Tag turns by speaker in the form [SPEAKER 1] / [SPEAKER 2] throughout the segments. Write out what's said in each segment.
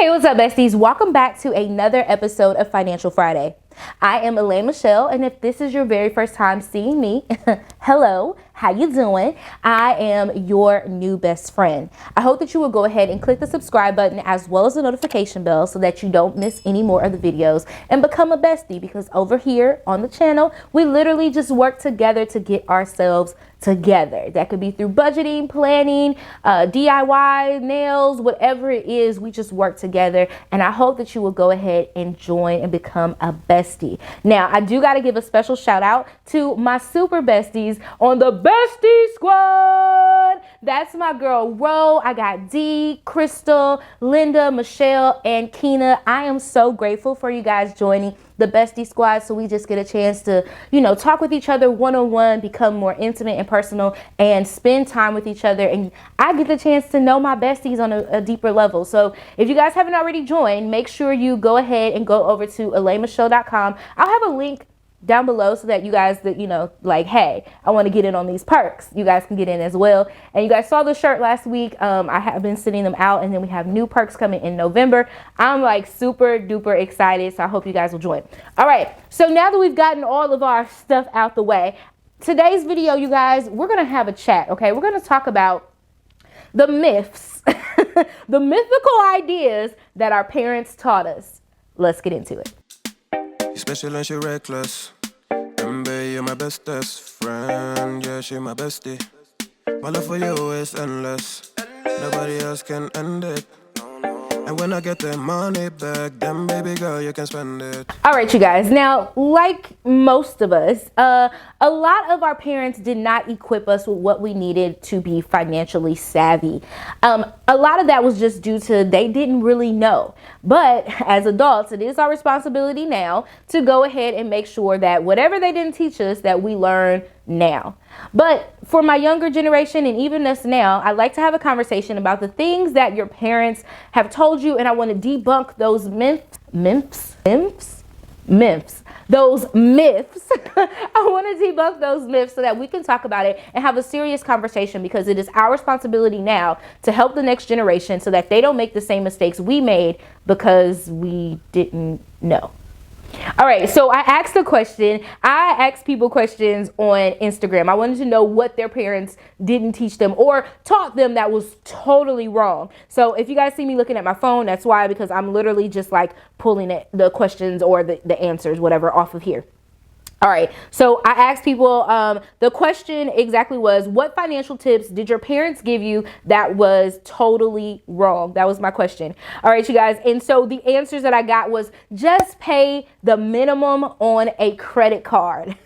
[SPEAKER 1] Hey, what's up, besties? Welcome back to another episode of Financial Friday. I am Elaine Michelle, and if this is your very first time seeing me, hello, how you doing? I am your new best friend. I hope that you will go ahead and click the subscribe button as well as the notification bell so that you don't miss any more of the videos and become a bestie, because over here on the channel, we literally just work together to get ourselves together. That could be through budgeting, planning, DIY, nails, whatever it is, we just work together. And I hope that you will go ahead and join and become a bestie. Now, I do got to give a special shout out to my super besties on the Bestie Squad. That's my girl, Ro. I got D, Crystal, Linda, Michelle, and Keena. I am so grateful for you guys joining the Bestie Squad, so we just get a chance to, talk with each other one-on-one, become more intimate and personal, and spend time with each other. And I get the chance to know my besties on a deeper level. So if you guys haven't already joined, make sure you go ahead and go over to ElaineMichelle.com. I'll have a link down below so that you guys that hey, I want to get in on these perks, you guys can get in as well. And you guys saw the shirt last week. I have been sending them out, and then we have new perks coming in November. I'm like super duper excited, so I hope you guys will join. All right, so now that we've gotten all of our stuff out the way, today's video, you guys, we're gonna have a chat. Okay, we're gonna talk about the myths the mythical ideas that our parents taught us. Let's get into it.
[SPEAKER 2] You special and she reckless. Remember, you're my bestest friend. Yeah, she my bestie. My love for you is endless. Nobody else can end it. And when I get the money back, then baby girl, you can spend it. All right,
[SPEAKER 1] you guys. Now, like most of us, a lot of our parents did not equip us with what we needed to be financially savvy. A lot of that was just due to they didn't really know. But as adults, it is our responsibility now to go ahead and make sure that whatever they didn't teach us, that we learn now. But for my younger generation and even us now, I'd like to have a conversation about the things that your parents have told you, and I want to debunk those myths. Those myths. I want to debunk those myths so that we can talk about it and have a serious conversation, because it is our responsibility now to help the next generation so that they don't make the same mistakes we made because we didn't know. All right, so I asked a question. I asked people questions on Instagram. I wanted to know what their parents didn't teach them or taught them that was totally wrong. So if you guys see me looking at my phone, that's why, because I'm literally just like pulling the questions or the answers, whatever, off of here. All right, so I asked people, the question exactly was, what financial tips did your parents give you that was totally wrong? That was my question. All right, you guys. And so the answers that I got was just pay the minimum on a credit card.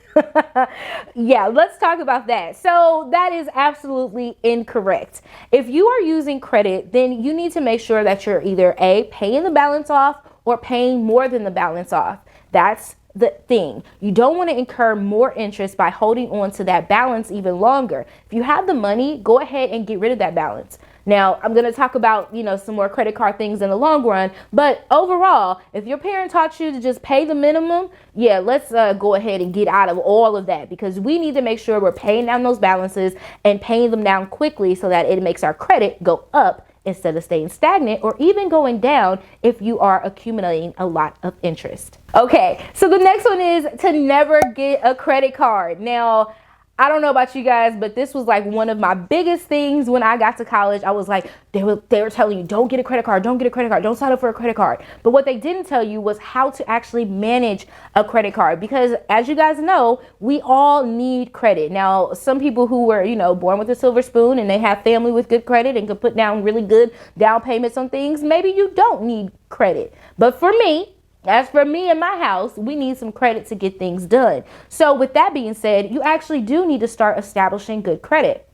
[SPEAKER 1] Yeah, let's talk about that. So that is absolutely incorrect. If you are using credit, then you need to make sure that you're either A, paying the balance off, or paying more than the balance off. That's the thing. You don't want to incur more interest by holding on to that balance even longer. If you have the money, go ahead and get rid of that balance. Now, I'm going to talk about, some more credit card things in the long run. But overall, if your parent taught you to just pay the minimum, yeah, let's go ahead and get out of all of that, because we need to make sure we're paying down those balances and paying them down quickly so that it makes our credit go up instead of staying stagnant or even going down if you are accumulating a lot of interest. Okay, so the next one is to never get a credit card. Now, I don't know about you guys, but this was like one of my biggest things when I got to college. I was like, they were telling you, don't get a credit card, don't get a credit card, don't sign up for a credit card. But what they didn't tell you was how to actually manage a credit card, because as you guys know, we all need credit. Now, some people who were, born with a silver spoon and they have family with good credit and could put down really good down payments on things, maybe you don't need credit. But for me, as for me and my house, we need some credit to get things done. So with that being said, you actually do need to start establishing good credit.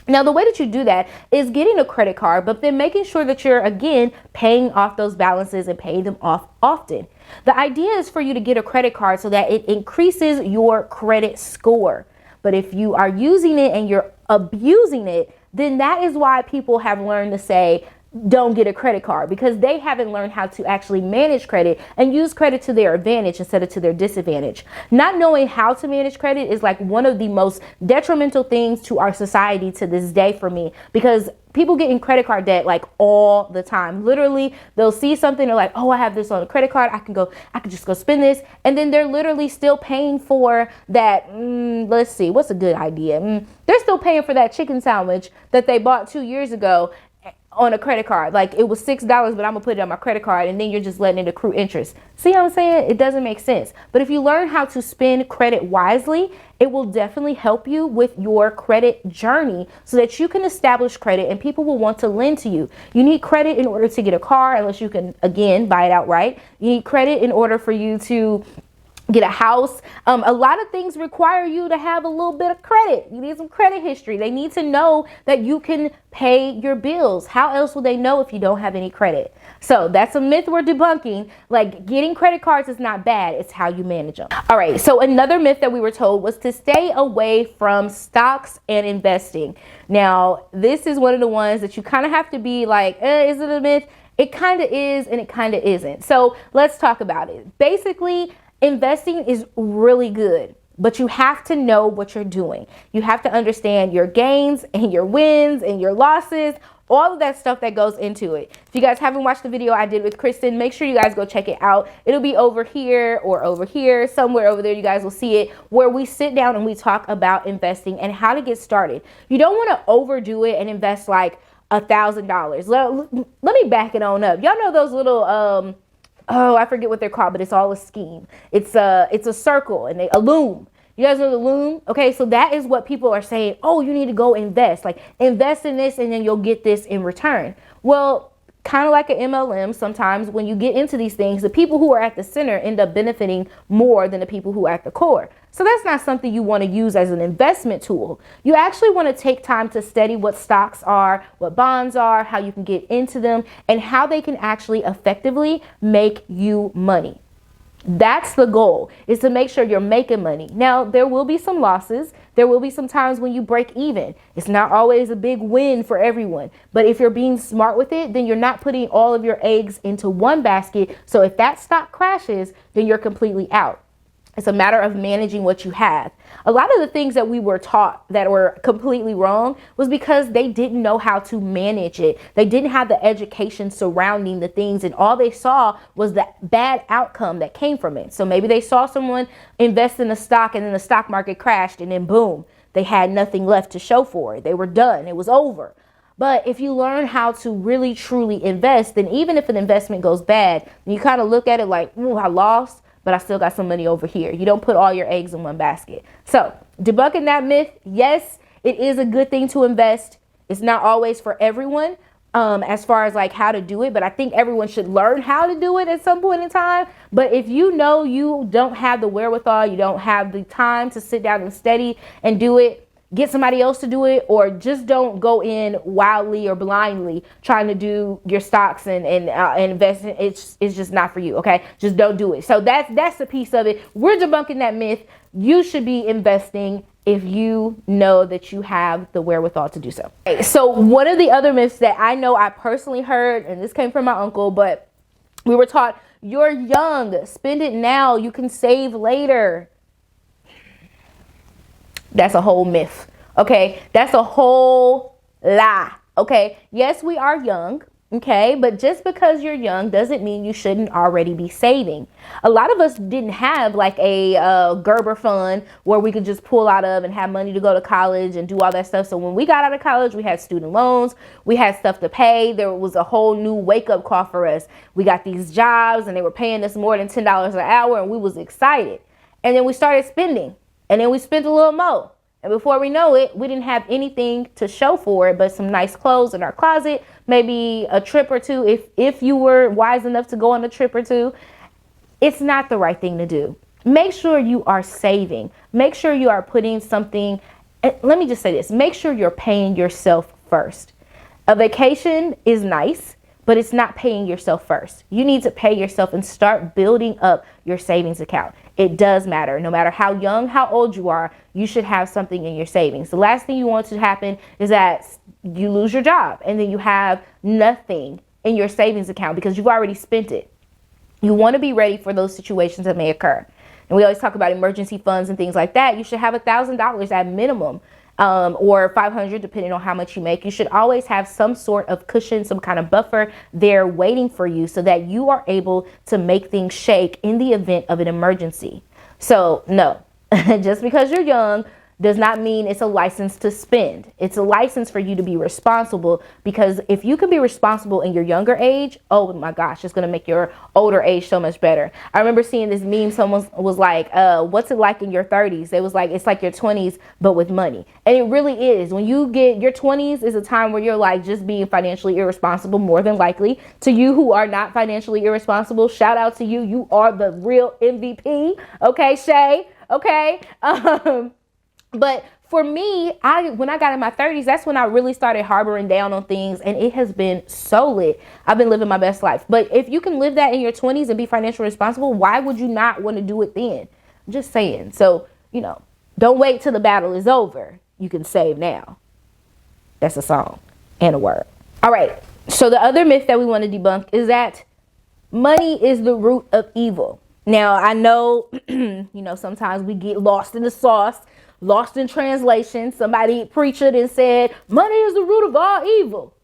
[SPEAKER 1] Now, the way that you do that is getting a credit card, but then making sure that you're, again, paying off those balances and paying them off often. The idea is for you to get a credit card so that it increases your credit score. But if you are using it and you're abusing it, then that is why people have learned to say, don't get a credit card because they haven't learned how to actually manage credit and use credit to their advantage instead of to their disadvantage. Not knowing how to manage credit is like one of the most detrimental things to our society to this day for me, because people get in credit card debt like all the time. Literally, they'll see something, they're like, oh, I have this on a credit card, I can just go spend this, and then they're literally still paying for that. Let's see, what's a good idea? They're still paying for that chicken sandwich that they bought 2 years ago on a credit card. Like, it was $6, but I'm gonna put it on my credit card, and then you're just letting it accrue interest. See what I'm saying? It doesn't make sense. But if you learn how to spend credit wisely, it will definitely help you with your credit journey so that you can establish credit and people will want to lend to you. You need credit in order to get a car, unless you can, again, buy it outright. You need credit in order for you to get a house. A lot of things require you to have a little bit of credit. You need some credit history. They need to know that you can pay your bills. How else will they know if you don't have any credit? So that's a myth we're debunking. Like, getting credit cards is not bad. It's how you manage them. All right. So another myth that we were told was to stay away from stocks and investing. Now, this is one of the ones that you kind of have to be like, is it a myth? It kind of is and it kind of isn't. So let's talk about it. Basically, investing is really good, but you have to know what you're doing. You have to understand your gains and your wins and your losses, all of that stuff that goes into it. If you guys haven't watched the video I did with Kristen, make sure you guys go check it out. It'll be over here or over here, somewhere over there. You guys will see it, where we sit down and we talk about investing and how to get started. You don't want to overdo it and invest like $1,000. Let me back it on up. Y'all know those little, I forget what they're called, but it's all a scheme. It's a circle and a loom. You guys know the loom? Okay, so that is what people are saying. Oh, you need to go invest. Like, invest in this and then you'll get this in return. Well, kind of like an MLM, sometimes when you get into these things, the people who are at the center end up benefiting more than the people who are at the core. So that's not something you want to use as an investment tool. You actually want to take time to study what stocks are, what bonds are, how you can get into them, and how they can actually effectively make you money. That's the goal, is to make sure you're making money. Now, there will be some losses. There will be some times when you break even. It's not always a big win for everyone. But if you're being smart with it, then you're not putting all of your eggs into one basket. So if that stock crashes, then you're completely out. It's a matter of managing what you have. A lot of the things that we were taught that were completely wrong was because they didn't know how to manage it. They didn't have the education surrounding the things, and all they saw was the bad outcome that came from it. So maybe they saw someone invest in a stock and then the stock market crashed, and then boom, they had nothing left to show for it. They were done. It was over. But if you learn how to really truly invest, then even if an investment goes bad, you kind of look at it like, ooh, I lost, but I still got some money over here. You don't put all your eggs in one basket. So debunking that myth, yes, it is a good thing to invest. It's not always for everyone as far as like how to do it, but I think everyone should learn how to do it at some point in time. But if you know you don't have the wherewithal, you don't have the time to sit down and study and do it, get somebody else to do it, or just don't go in wildly or blindly trying to do your stocks and invest in it's just not for you. Okay, just don't do it. So that's a piece of it. We're debunking that myth. You should be investing if you know that you have the wherewithal to do so. Okay, so one of the other myths that I know I personally heard, and this came from my uncle, but we were taught, you're young, spend it now, you can save later. That's a whole myth. Okay, that's a whole lie. Okay, yes, we are young. Okay, but just because you're young doesn't mean you shouldn't already be saving. A lot of us didn't have like a Gerber fund where we could just pull out of and have money to go to college and do all that stuff. So when we got out of college, we had student loans, we had stuff to pay. There was a whole new wake up call for us. We got these jobs and they were paying us more than $10 an hour, and we was excited. And then we started spending, and then we spent a little more. And before we know it, we didn't have anything to show for it but some nice clothes in our closet, maybe a trip or two if you were wise enough to go on a trip or two. It's not the right thing to do. Make sure you are saving. Make sure you are putting something. Let me just say this. Make sure you're paying yourself first. A vacation is nice, but it's not paying yourself first. You need to pay yourself and start building up your savings account. It does matter. No matter how young, how old you are, you should have something in your savings. The last thing you want to happen is that you lose your job and then you have nothing in your savings account because you've already spent it. You want to be ready for those situations that may occur. And we always talk about emergency funds and things like that. You should have $1,000 at minimum, or $500 depending on how much you make. You should always have some sort of cushion, some kind of buffer there waiting for you so that you are able to make things shake in the event of an emergency. So no, just because you're young does not mean it's a license to spend. It's a license for you to be responsible, because if you can be responsible in your younger age, oh my gosh, it's going to make your older age so much better. I remember seeing this meme. Someone was like, what's it like in your 30s? It was like, it's like your 20s, but with money. And it really is. When you get your 20s is a time where you're like just being financially irresponsible, more than likely. To you who are not financially irresponsible, shout out to you. You are the real MVP. Okay, Shay. Okay. But for me, when I got in my 30s, that's when I really started harboring down on things, and it has been so lit. I've been living my best life. But if you can live that in your 20s and be financially responsible, why would you not want to do it then? I'm just saying. So, don't wait till the battle is over. You can save now. That's a song and a word. All right. So the other myth that we want to debunk is that money is the root of evil. Now, I know, sometimes we get lost in the sauce. Lost in translation. Somebody preached it and said, money is the root of all evil.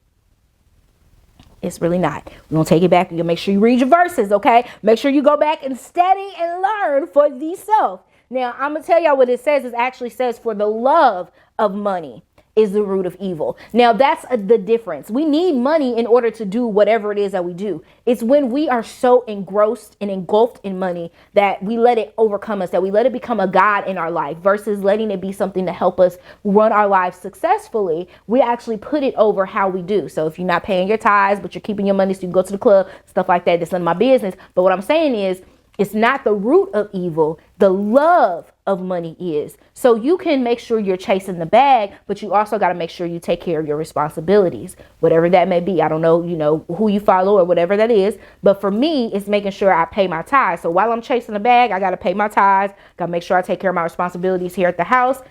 [SPEAKER 1] It's really not. We're going to take it back. You're going to make sure you read your verses, okay? Make sure you go back and study and learn for yourself. Now, I'm going to tell y'all what it says. It actually says, for the love of money is the root of evil. Now, that's the difference. We need money in order to do whatever it is that we do. It's when we are so engrossed and engulfed in money that we let it overcome us, that we let it become a god in our life versus letting it be something to help us run our lives successfully. We actually put it over how we do. So if you're not paying your tithes, but you're keeping your money so you can go to the club, stuff like that, that's none of my business. But what I'm saying is, it's not the root of evil. The love of money is. So you can make sure you're chasing the bag, but you also got to make sure you take care of your responsibilities, whatever that may be. I don't know, who you follow or whatever that is. But for me, it's making sure I pay my tithes. So while I'm chasing the bag, I got to pay my tithes. Got to make sure I take care of my responsibilities here at the house.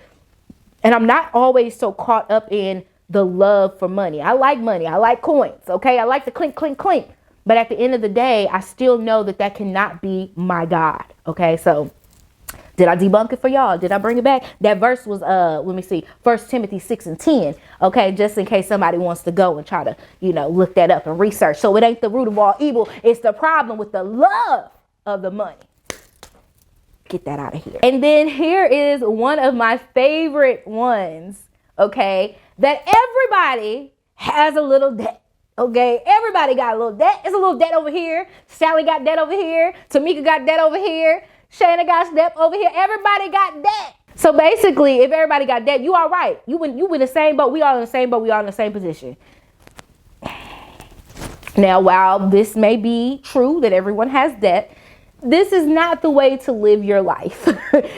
[SPEAKER 1] And I'm not always so caught up in the love for money. I like money. I like coins. Okay. I like the clink, clink, clink. But at the end of the day, I still know that cannot be my God. Okay, so did I debunk it for y'all? Did I bring it back? That verse was, let me see, 1 Timothy 6:10. Okay, just in case somebody wants to go and try to, look that up and research. So it ain't the root of all evil. It's the problem with the love of the money. Get that out of here. And then here is one of my favorite ones, okay, that everybody has a little debt. Okay, everybody got a little debt. It's a little debt over here. Sally got debt over here. Tamika got debt over here. Shayna got debt over here. Everybody got debt. So basically, if everybody got debt, you all right. You in the same boat. We all in the same boat. We all in the same position. Now, while this may be true that everyone has debt, this is not the way to live your life.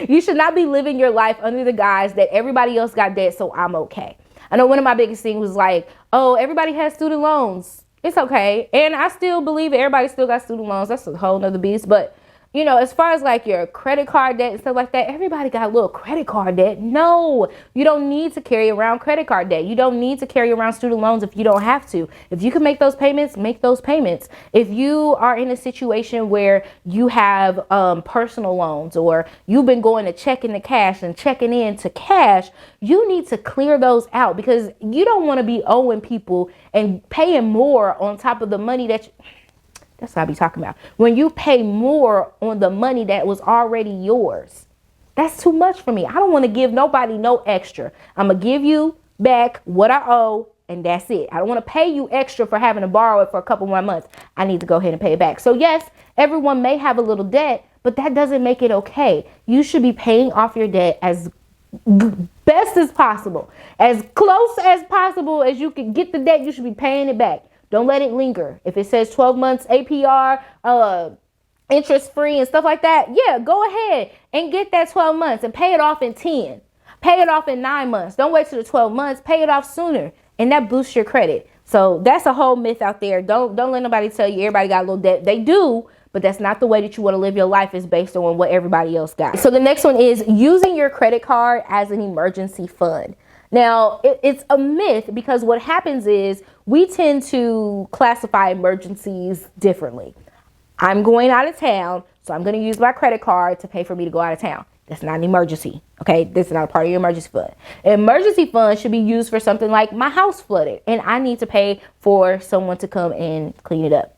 [SPEAKER 1] You should not be living your life under the guise that everybody else got debt, so I'm okay. I know one of my biggest things was like, oh, everybody has student loans. It's okay. And I still believe everybody still got student loans. That's a whole nother beast. But, as far as like your credit card debt and stuff like that, everybody got a little credit card debt. No, you don't need to carry around credit card debt. You don't need to carry around student loans if you don't have to. If you can make those payments, make those payments. If you are in a situation where you have personal loans, or you've been going to checking to cash and checking in to cash, you need to clear those out, because you don't want to be owing people and paying more on top of the money that that's what I be talking about. When you pay more on the money that was already yours, that's too much for me. I don't want to give nobody no extra. I'm going to give you back what I owe, and that's it. I don't want to pay you extra for having to borrow it for a couple more months. I need to go ahead and pay it back. So yes, everyone may have a little debt, but that doesn't make it okay. You should be paying off your debt as best as possible. As close as possible as you can get the debt, you should be paying it back. Don't let it linger. If it says 12 months APR, interest free and stuff like that, yeah, go ahead and get that 12 months and pay it off in 10. Pay it off in 9 months. Don't wait till the 12 months. Pay it off sooner. And that boosts your credit. So that's a whole myth out there. Don't let nobody tell you everybody got a little debt. They do, but that's not the way that you want to live your life, is based on what everybody else got. So the next one is using your credit card as an emergency fund. Now, it's a myth, because what happens is we tend to classify emergencies differently. I'm going out of town, so I'm going to use my credit card to pay for me to go out of town. That's not an emergency, okay? This is not a part of your emergency fund. An emergency fund should be used for something like my house flooded and I need to pay for someone to come and clean it up.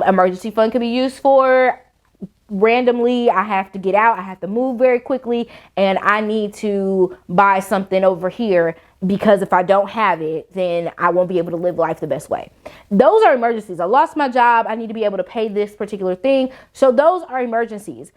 [SPEAKER 1] Emergency fund can be used for randomly, I have to get out, I have to move very quickly, and I need to buy something over here, because if I don't have it, then I won't be able to live life the best way. Those are emergencies. I lost my job, I need to be able to pay this particular thing. So those are emergencies.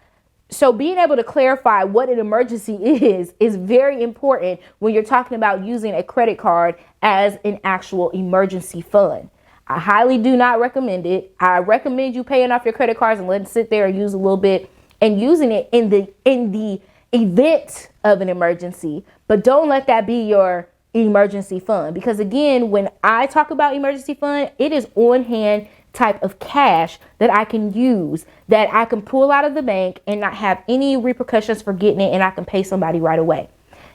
[SPEAKER 1] So being able to clarify what an emergency is very important when you're talking about using a credit card as an actual emergency fund. I highly do not recommend it. I recommend you paying off your credit cards and letting it sit there and use a little bit and using it in the event of an emergency, but don't let that be your emergency fund. Because again, when I talk about emergency fund, it is on hand type of cash that I can use, that I can pull out of the bank and not have any repercussions for getting it, and I can pay somebody right away.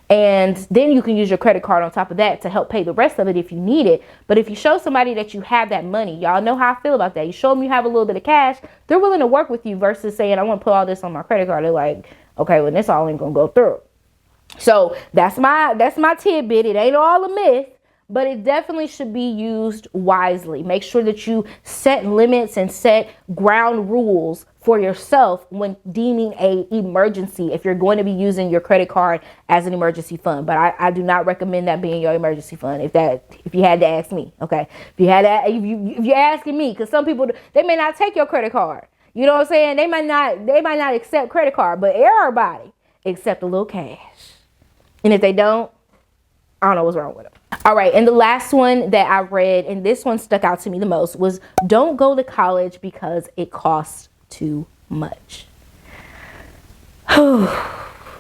[SPEAKER 1] And then you can use your credit card on top of that to help pay the rest of it if you need it. But if you show somebody that you have that money, y'all know how I feel about that. You show them you have a little bit of cash, they're willing to work with you, versus saying, I want to put all this on my credit card. They're like, okay, well, this all ain't gonna go through. So that's my tidbit. It ain't all a myth, but it definitely should be used wisely. Make sure that you set limits and set ground rules for yourself when deeming a emergency, if you're going to be using your credit card as an emergency fund. But I do not recommend that being your emergency fund, if you had to ask me, okay? If you're asking me, because some people, they may not take your credit card. You know what I'm saying? They might not accept credit card, but everybody accept a little cash. And if they don't, I don't know what's wrong with them. All right, and the last one that I read, and this one stuck out to me the most, was don't go to college because it costs too much.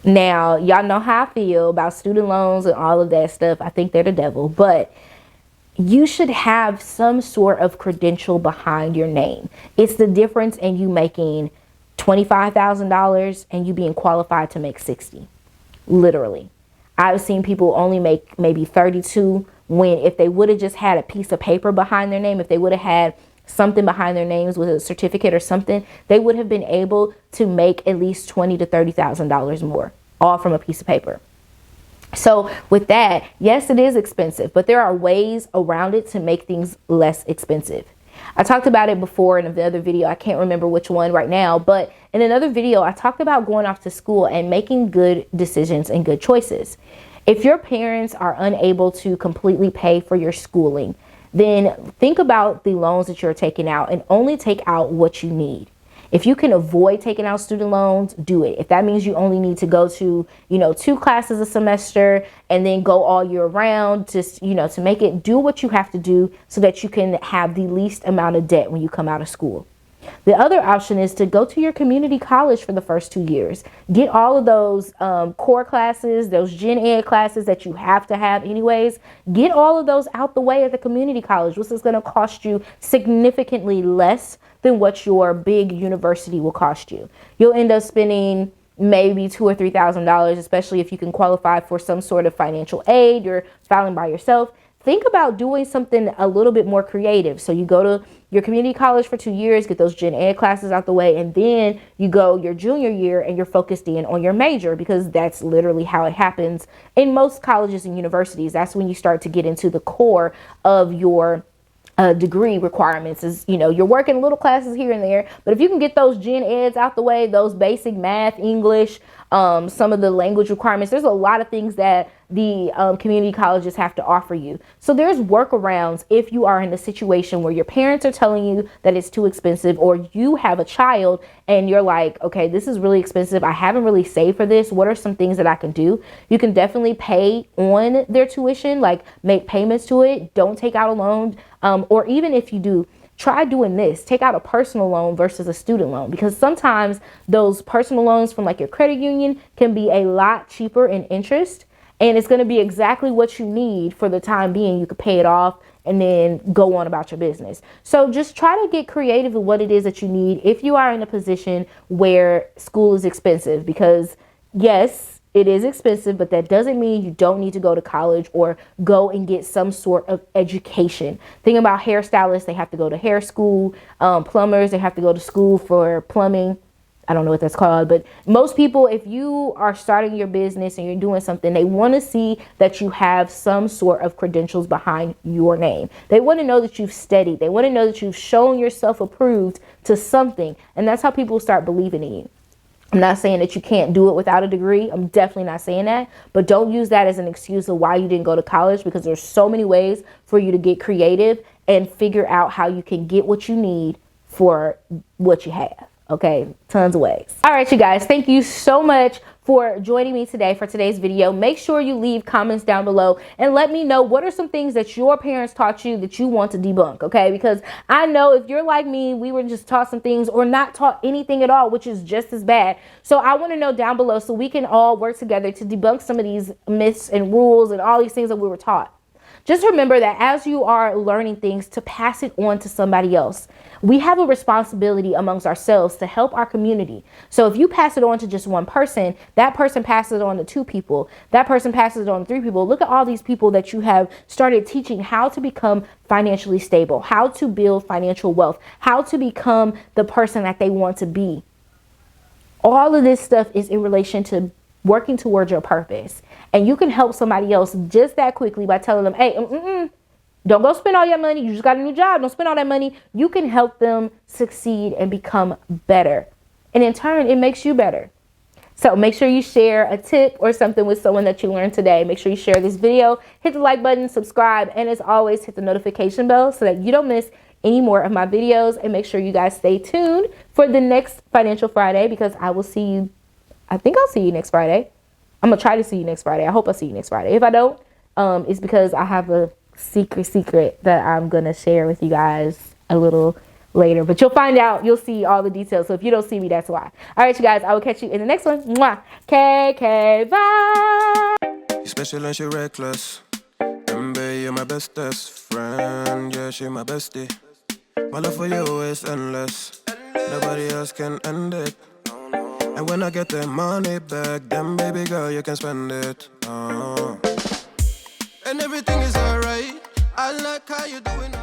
[SPEAKER 1] Now, y'all know how I feel about student loans and all of that stuff. I think they're the devil, but you should have some sort of credential behind your name. It's the difference in you making $25,000 and you being qualified to make 60. Literally. I've seen people only make maybe 32 when, if they would have just had a piece of paper behind their name, if they would have had something behind their names with a certificate or something, they would have been able to make at least $20,000 to $30,000 more, all from a piece of paper. So with that, yes, it is expensive, but there are ways around it to make things less expensive. I talked about it before in another video. I can't remember which one right now, but in another video, I talked about going off to school and making good decisions and good choices. If your parents are unable to completely pay for your schooling, then think about the loans that you're taking out and only take out what you need. If you can avoid taking out student loans, do it. If that means you only need to go to, 2 classes a semester and then go all year round, to make it, do what you have to do so that you can have the least amount of debt when you come out of school. The other option is to go to your community college for the first 2 years. Get all of those core classes, those gen ed classes that you have to have anyways. Get all of those out the way at the community college, which is going to cost you significantly less than what your big university will cost you. You'll end up spending maybe $2,000 or $3,000, especially if you can qualify for some sort of financial aid. You're filing by yourself. Think about doing something a little bit more creative. So you go to your community college for 2 years, get those gen ed classes out the way, and then you go your junior year and you're focused in on your major, because that's literally how it happens in most colleges and universities. That's when you start to get into the core of your degree requirements. Is you're working little classes here and there, but if you can get those gen eds out the way, those basic math, English, some of the language requirements, there's a lot of things that the community colleges have to offer you. So there's workarounds if you are in a situation where your parents are telling you that it's too expensive, or you have a child and you're like, okay, this is really expensive, I haven't really saved for this, what are some things that I can do? You can definitely pay on their tuition, like make payments to it. Don't take out a loan, or even if you do, try doing this. Take out a personal loan versus a student loan, because sometimes those personal loans from like your credit union can be a lot cheaper in interest. and it's going to be exactly what you need for the time being. You could pay it off and then go on about your business. So just try to get creative with what it is that you need if you are in a position where school is expensive, because yes, it is expensive, but that doesn't mean you don't need to go to college or go and get some sort of education. Think about hairstylists. They have to go to hair school. Plumbers, they have to go to school for plumbing. I don't know what that's called, but most people, if you are starting your business and you're doing something, they want to see that you have some sort of credentials behind your name. They want to know that you've studied. They want to know that you've shown yourself approved to something. And that's how people start believing in you. I'm not saying that you can't do it without a degree. I'm definitely not saying that. But don't use that as an excuse of why you didn't go to college, because there's so many ways for you to get creative and figure out how you can get what you need for what you have. Okay, tons of ways. All right, you guys, thank you so much for joining me today for today's video. Make sure you leave comments down below and let me know what are some things that your parents taught you that you want to debunk, okay? Because I know if you're like me, we were just taught some things or not taught anything at all, which is just as bad. So I want to know down below so we can all work together to debunk some of these myths and rules and all these things that we were taught. Just remember that as you are learning things, to pass it on to somebody else. We have a responsibility amongst ourselves to help our community. So if you pass it on to just one person, that person passes it on to 2 people. That person passes it on to 3 people. Look at all these people that you have started teaching how to become financially stable, how to build financial wealth, how to become the person that they want to be. All of this stuff is in relation to working towards your purpose. And you can help somebody else just that quickly by telling them, hey, don't go spend all your money. You just got a new job. Don't spend all that money. You can help them succeed and become better. And in turn, it makes you better. So make sure you share a tip or something with someone that you learned today. Make sure you share this video, hit the like button, subscribe, and as always, hit the notification bell so that you don't miss any more of my videos. And make sure you guys stay tuned for the next Financial Friday, because I will see you. I think I'll see you next Friday. I'm going to try to see you next Friday. I hope I'll see you next Friday. If I don't, it's because I have a secret that I'm going to share with you guys a little later. But you'll find out. You'll see all the details. So if you don't see me, that's why. All right, you guys. I will catch you in the next one. Mwah. KK, bye.
[SPEAKER 2] You're special and she reckless. Baby, you're my bestest friend. Yeah, she my bestie. My love for you is endless. Nobody else can end it. And when I get the money back, then baby girl, you can spend it. And everything is alright. I like how you doing it.